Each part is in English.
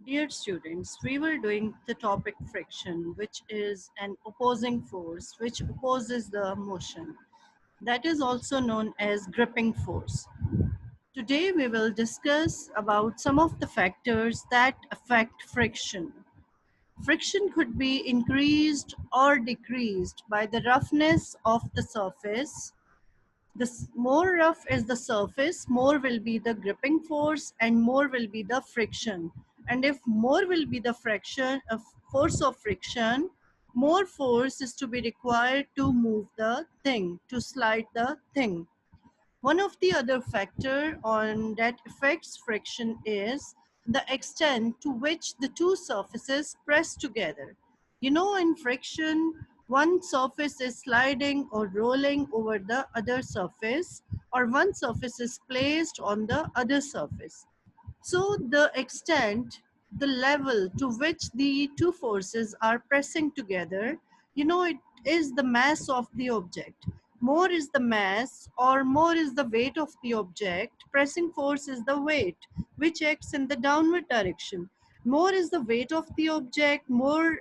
Dear students, we were doing the topic friction, which is an opposing force which opposes the motion. That is also known as gripping force. Today we will discuss about some of the factors that affect friction. Friction could be increased or decreased by the roughness of the surface. The more rough is the surface, more will be the gripping force and more will be the friction. And if more will be the force of friction, more force is to be required to move the thing, to slide the thing. One of the other factor on that affects friction is the extent to which the two surfaces press together. You know, in friction, one surface is sliding or rolling over the other surface, or one surface is placed on the other surface. So the extent, the level to which the two forces are pressing together, you know, it is the mass of the object. More is the mass or more is the weight of the object. Pressing force is the weight which acts in the downward direction. More is the weight of the object, more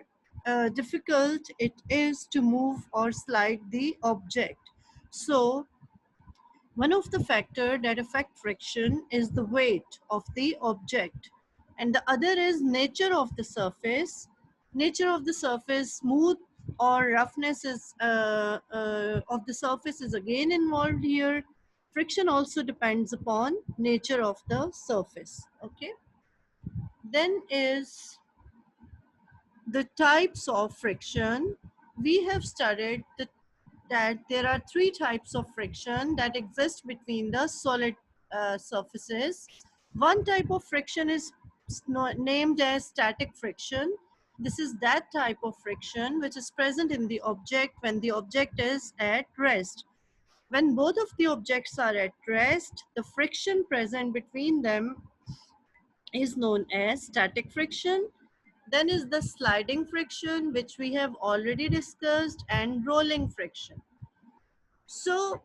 difficult it is to move or slide the object. So one of the factors that affect friction is the weight of the object, and the other is nature of the surface. Nature of the surface, smooth or roughness is of the surface is again involved here. Friction also depends upon nature of the surface. Okay. Then is the types of friction. We have studied that there are three types of friction that exist between the solid surfaces. One type of friction is named as static friction. This is that type of friction which is present in the object when the object is at rest. When both of the objects are at rest, the friction present between them is known as static friction. Then is the sliding friction, which we have already discussed, and rolling friction. So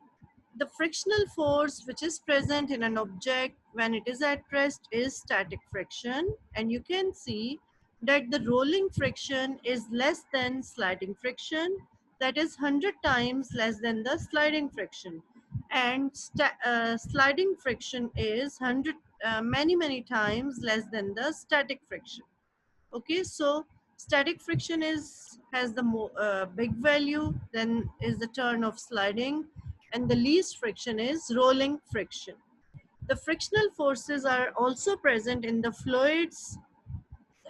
the frictional force which is present in an object when it is at rest is static friction, and you can see that the rolling friction is less than sliding friction, that is 100 times less than the sliding friction, and sliding friction is 100 many times less than the static friction. Okay, so static friction has the big value, then is the turn of sliding, and the least friction is rolling friction. The frictional forces are also present in the fluids,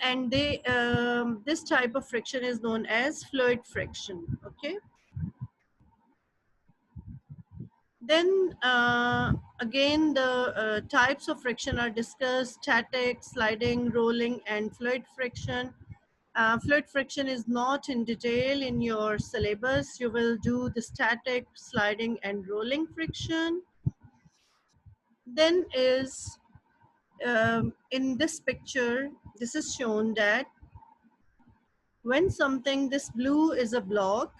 and this type of friction is known as fluid friction. Okay. Then again the types of friction are discussed: static, sliding, rolling, and fluid friction. Fluid friction is not in detail in your syllabus. You will do the static, sliding, and rolling friction. Then is in this picture, this is shown that when something, this blue is a block,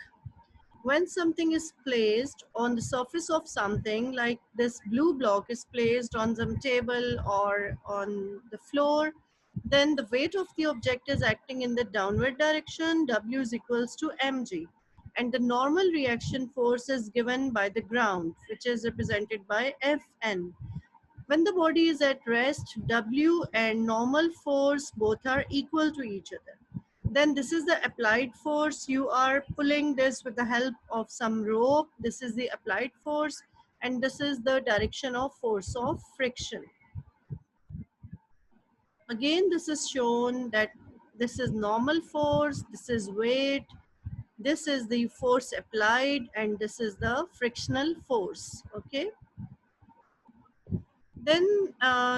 when something is placed on the surface of something, like this blue block is placed on some table or on the floor, then the weight of the object is acting in the downward direction. W is equals to mg, and the normal reaction force is given by the ground, which is represented by Fn. When the body is at rest, W and normal force both are equal to each other. Then this is the applied force. You are pulling this with the help of some rope. This is the applied force, and this is the direction of force of friction. Again, this is shown that this is normal force, this is weight, this is the force applied, and this is the frictional force. Okay. Then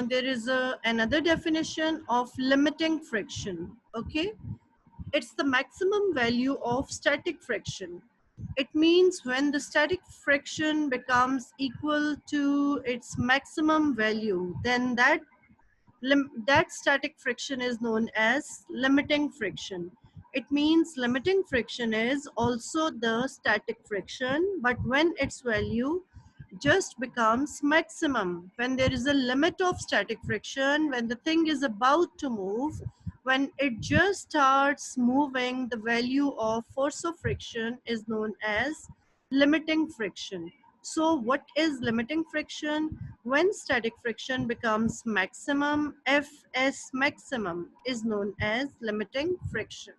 there is another definition of limiting friction. Okay. It's the maximum value of static friction. It means when the static friction becomes equal to its maximum value, then that static friction is known as limiting friction. It means limiting friction is also the static friction, but when its value just becomes maximum. When there is a limit of static friction, when the thing is about to move, When it just starts moving, the value of force of friction is known as limiting friction. So what is limiting friction? When static friction becomes maximum, Fs maximum is known as limiting friction.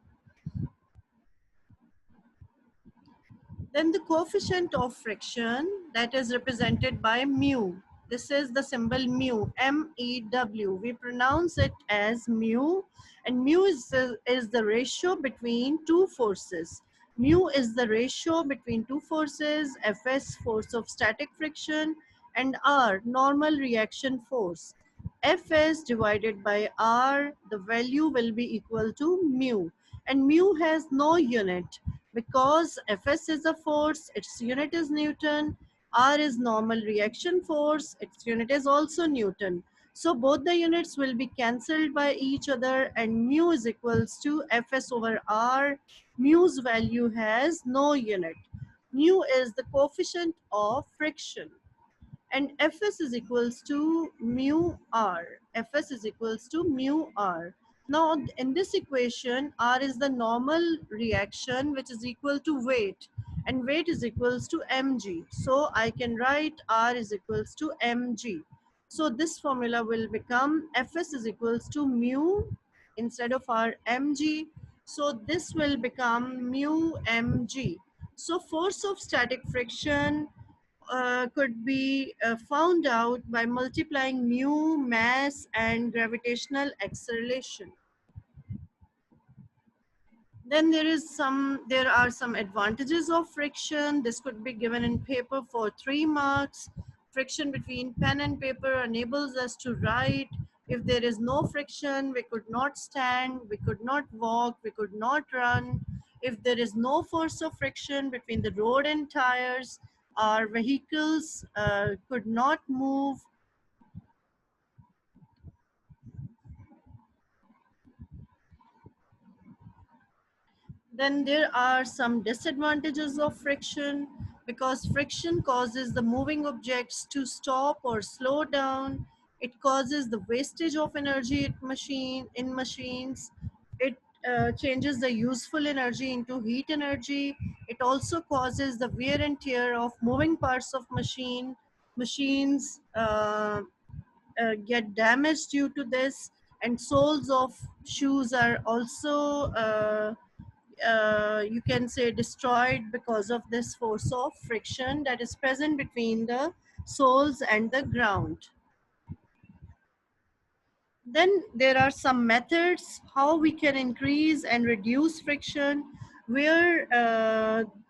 Then the coefficient of friction, that is represented by mu. This is the symbol mu, M-E-W. We pronounce it as mu, and mu is the ratio between two forces. Mu is the ratio between two forces, Fs force of static friction and R normal reaction force. Fs divided by R, the value will be equal to mu, and mu has no unit. Because Fs is a force, its unit is Newton, R is normal reaction force, its unit is also Newton. So both the units will be cancelled by each other, and mu is equals to Fs over R. Mu's value has no unit. Mu is the coefficient of friction, and Fs is equals to mu r. Fs is equals to mu r. Now in this equation, R is the normal reaction, which is equal to weight, and weight is equals to mg. So I can write R is equals to mg. So this formula will become Fs is equals to mu instead of R mg. So this will become mu mg. So force of static friction could be found out by multiplying mu, mass, and gravitational acceleration. Then there are some advantages of friction. This could be given in paper for 3 marks. Friction between pen and paper enables us to write. If there is no friction, we could not stand, we could not walk, we could not run. If there is no force of friction between the road and tires, our vehicles could not move. Then there are some disadvantages of friction, because friction causes the moving objects to stop or slow down. It causes the wastage of energy in machines. It changes the useful energy into heat energy. It also causes the wear and tear of moving parts of machines get damaged due to this, and soles of shoes are also you can say destroyed because of this force of friction that is present between the soles and the ground. Then there are some methods how we can increase and reduce friction, where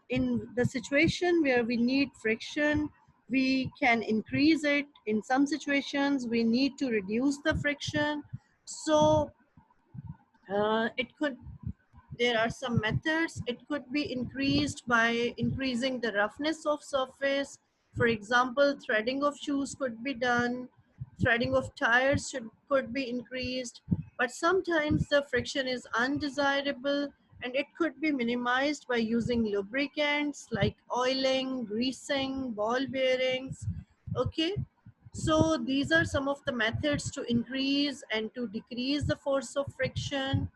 in the situation where we need friction, we can increase it. In some situations, we need to reduce the friction. So it could there are some methods. It could be increased by increasing the roughness of surface. For example, threading of shoes could be done. Threading of tires could be increased. But sometimes the friction is undesirable, and it could be minimized by using lubricants like oiling, greasing, ball bearings. Okay. So these are some of the methods to increase and to decrease the force of friction.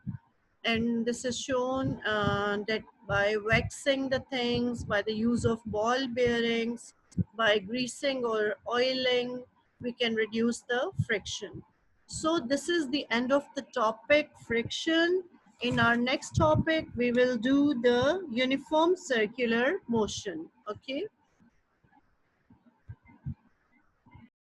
And this is shown that by waxing the things, by the use of ball bearings, by greasing or oiling, we can reduce the friction. So this is the end of the topic friction. In our next topic, we will do the uniform circular motion. Okay.